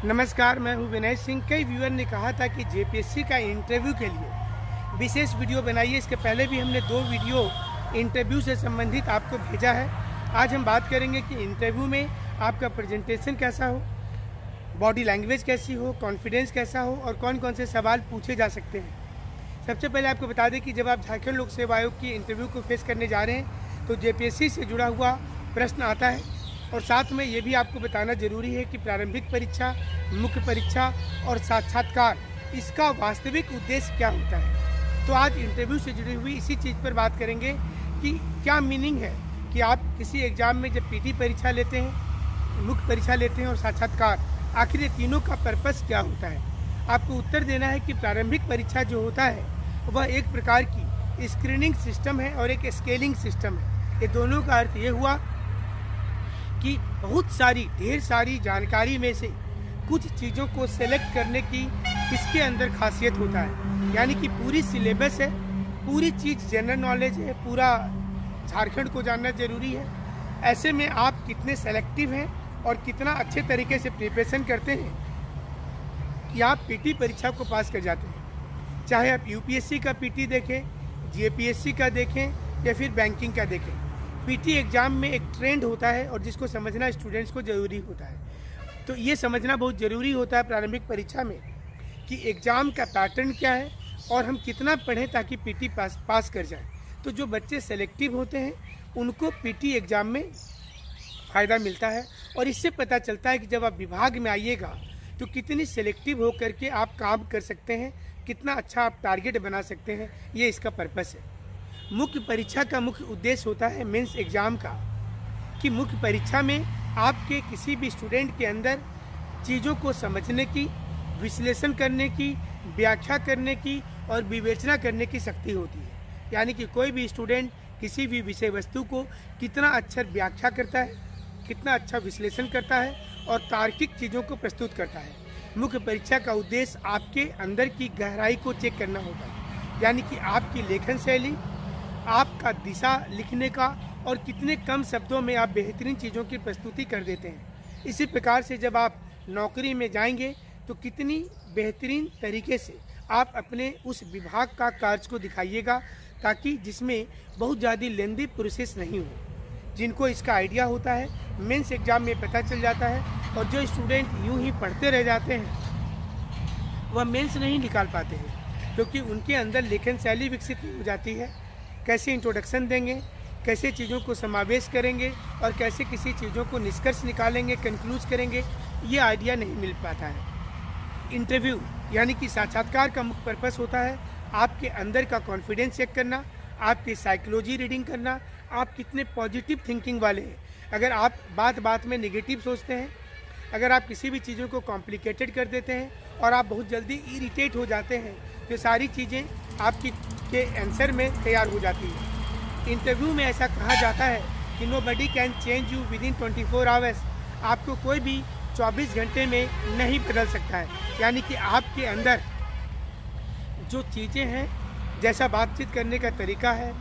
नमस्कार, मैं हूं विनय सिंह। कई व्यूअर ने कहा था कि जेपीएससी का इंटरव्यू के लिए विशेष वीडियो बनाइए। इसके पहले भी हमने 2 वीडियो इंटरव्यू से संबंधित आपको भेजा है। आज हम बात करेंगे कि इंटरव्यू में आपका प्रेजेंटेशन कैसा हो, बॉडी लैंग्वेज कैसी हो, कॉन्फिडेंस कैसा हो और कौन कौन से सवाल पूछे जा सकते हैं। सबसे पहले आपको बता दें कि जब आप झारखंड लोक सेवा आयोग की इंटरव्यू को फेस करने जा रहे हैं तो जेपीएससी से जुड़ा हुआ प्रश्न आता है। और साथ में ये भी आपको बताना जरूरी है कि प्रारंभिक परीक्षा, मुख्य परीक्षा और साक्षात्कार, इसका वास्तविक उद्देश्य क्या होता है। तो आज इंटरव्यू से जुड़ी हुई इसी चीज़ पर बात करेंगे कि क्या मीनिंग है कि आप किसी एग्ज़ाम में जब पीटी परीक्षा लेते हैं, मुख्य परीक्षा लेते हैं और साक्षात्कार, आखिर ये तीनों का पर्पस क्या होता है। आपको उत्तर देना है कि प्रारंभिक परीक्षा जो होता है वह एक प्रकार की स्क्रीनिंग सिस्टम है और एक स्केलिंग सिस्टम है। ये दोनों का अर्थ ये हुआ कि बहुत सारी ढेर सारी जानकारी में से कुछ चीज़ों को सेलेक्ट करने की इसके अंदर खासियत होता है। यानी कि पूरी सिलेबस है, पूरी चीज़ जनरल नॉलेज है, पूरा झारखंड को जानना जरूरी है। ऐसे में आप कितने सेलेक्टिव हैं और कितना अच्छे तरीके से प्रिपरेशन करते हैं कि आप पीटी परीक्षा को पास कर जाते हैं। चाहे आप यूपीएससी का पीटी देखें, जेपीएससी का देखें या फिर बैंकिंग का देखें, पीटी एग्ज़ाम में एक ट्रेंड होता है और जिसको समझना स्टूडेंट्स को ज़रूरी होता है। तो ये समझना बहुत ज़रूरी होता है प्रारंभिक परीक्षा में कि एग्ज़ाम का पैटर्न क्या है और हम कितना पढ़ें ताकि पीटी पास कर जाए। तो जो बच्चे सेलेक्टिव होते हैं उनको पीटी एग्ज़ाम में फ़ायदा मिलता है और इससे पता चलता है कि जब आप विभाग में आइएगा तो कितनी सेलेक्टिव होकर के आप काम कर सकते हैं, कितना अच्छा आप टारगेट बना सकते हैं। ये इसका पर्पस है। मुख्य परीक्षा का मुख्य उद्देश्य होता है मेंस एग्ज़ाम का, कि मुख्य परीक्षा में आपके किसी भी स्टूडेंट के अंदर चीज़ों को समझने की, विश्लेषण करने की, व्याख्या करने की और विवेचना करने की शक्ति होती है। यानी कि कोई भी स्टूडेंट किसी भी विषय वस्तु को कितना अच्छा व्याख्या करता है, कितना अच्छा विश्लेषण करता है और तार्किक चीज़ों को प्रस्तुत करता है। मुख्य परीक्षा का उद्देश्य आपके अंदर की गहराई को चेक करना होता है। यानी कि आपकी लेखन शैली, आपका दिशा लिखने का और कितने कम शब्दों में आप बेहतरीन चीज़ों की प्रस्तुति कर देते हैं। इसी प्रकार से जब आप नौकरी में जाएंगे तो कितनी बेहतरीन तरीके से आप अपने उस विभाग का कार्य को दिखाइएगा, ताकि जिसमें बहुत ज़्यादा लेंदी प्रोसेस नहीं हो। जिनको इसका आइडिया होता है मेंस एग्ज़ाम में पता चल जाता है, और जो स्टूडेंट यूं ही पढ़ते रह जाते हैं वह मेंस नहीं निकाल पाते हैं, क्योंकि उनके अंदर लेखन शैली विकसित हो जाती है। कैसे इंट्रोडक्शन देंगे, कैसे चीज़ों को समावेश करेंगे और कैसे किसी चीज़ों को निष्कर्ष निकालेंगे, कंक्लूज करेंगे, ये आइडिया नहीं मिल पाता है। इंटरव्यू यानी कि साक्षात्कार का मुख्य पर्पस होता है आपके अंदर का कॉन्फिडेंस चेक करना, आपकी साइकोलॉजी रीडिंग करना, आप कितने पॉजिटिव थिंकिंग वाले हैं। अगर आप बात बात में नेगेटिव सोचते हैं, अगर आप किसी भी चीज़ों को कॉम्प्लिकेटेड कर देते हैं और आप बहुत जल्दी इरिटेट हो जाते हैं, तो सारी चीज़ें आपकी के आंसर में तैयार हो जाती है। इंटरव्यू में ऐसा कहा जाता है कि nobody can change you within 24 hours. आपको कोई भी 24 घंटे में नहीं बदल सकता है। यानी कि आपके अंदर जो चीज़ें हैं, जैसा बातचीत करने का तरीका है,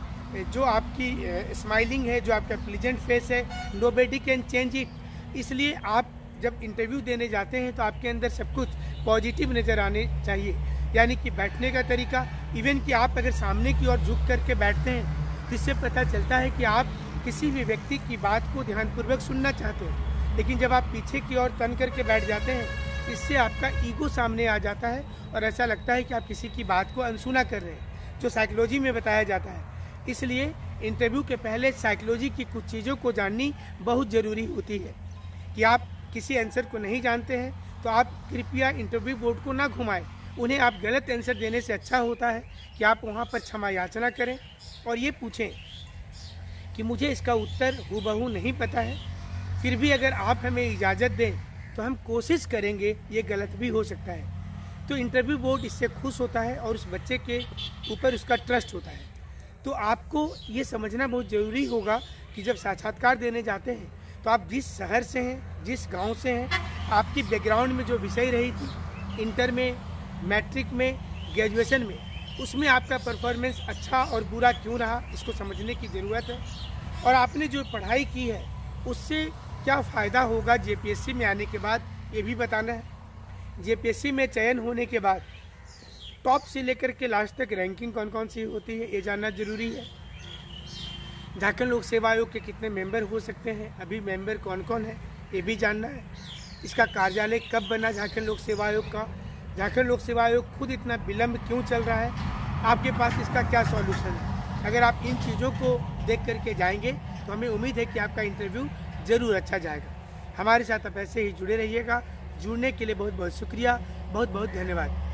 जो आपकी स्माइलिंग है, जो आपका प्लीजेंट फेस है, नोबडी कैन चेंज इट। इसलिए आप जब इंटरव्यू देने जाते हैं तो आपके अंदर सब कुछ पॉजिटिव नज़र आने चाहिए। यानी कि बैठने का तरीका, इवन कि आप अगर सामने की ओर झुक करके बैठते हैं तो इससे पता चलता है कि आप किसी भी व्यक्ति की बात को ध्यानपूर्वक सुनना चाहते हैं। लेकिन जब आप पीछे की ओर तन करके बैठ जाते हैं, इससे आपका ईगो सामने आ जाता है और ऐसा लगता है कि आप किसी की बात को अनसुना कर रहे हैं, जो साइकोलॉजी में बताया जाता है। इसलिए इंटरव्यू के पहले साइकोलॉजी की कुछ चीज़ों को जाननी बहुत ज़रूरी होती है। कि आप किसी आंसर को नहीं जानते हैं तो आप कृपया इंटरव्यू बोर्ड को ना घुमाएं। उन्हें आप गलत आंसर देने से अच्छा होता है कि आप वहाँ पर क्षमा याचना करें और ये पूछें कि मुझे इसका उत्तर हूबहू नहीं पता है, फिर भी अगर आप हमें इजाज़त दें तो हम कोशिश करेंगे, ये गलत भी हो सकता है। तो इंटरव्यू बोर्ड इससे खुश होता है और उस बच्चे के ऊपर उसका ट्रस्ट होता है। तो आपको ये समझना बहुत ज़रूरी होगा कि जब साक्षात्कार देने जाते हैं तो आप जिस शहर से हैं, जिस गांव से हैं, आपकी बैकग्राउंड में जो विषय रही थी इंटर में, मैट्रिक में, ग्रेजुएशन में, उसमें आपका परफॉर्मेंस अच्छा और बुरा क्यों रहा, इसको समझने की ज़रूरत है। और आपने जो पढ़ाई की है उससे क्या फ़ायदा होगा जेपीएससी में आने के बाद, ये भी बताना है। जेपीएससी में चयन होने के बाद टॉप से लेकर के लास्ट तक रैंकिंग कौन कौन सी होती है ये जानना जरूरी है। झारखंड लोक सेवा आयोग के कितने मेंबर हो सकते हैं, अभी मेंबर कौन कौन है ये भी जानना है। इसका कार्यालय कब बना झारखंड लोक सेवा आयोग का, झारखंड लोक सेवा आयोग खुद इतना विलम्ब क्यों चल रहा है, आपके पास इसका क्या सॉल्यूशन है। अगर आप इन चीज़ों को देख करके जाएंगे तो हमें उम्मीद है कि आपका इंटरव्यू ज़रूर अच्छा जाएगा। हमारे साथ आप ऐसे ही जुड़े रहिएगा। जुड़ने के लिए बहुत बहुत शुक्रिया, बहुत बहुत धन्यवाद।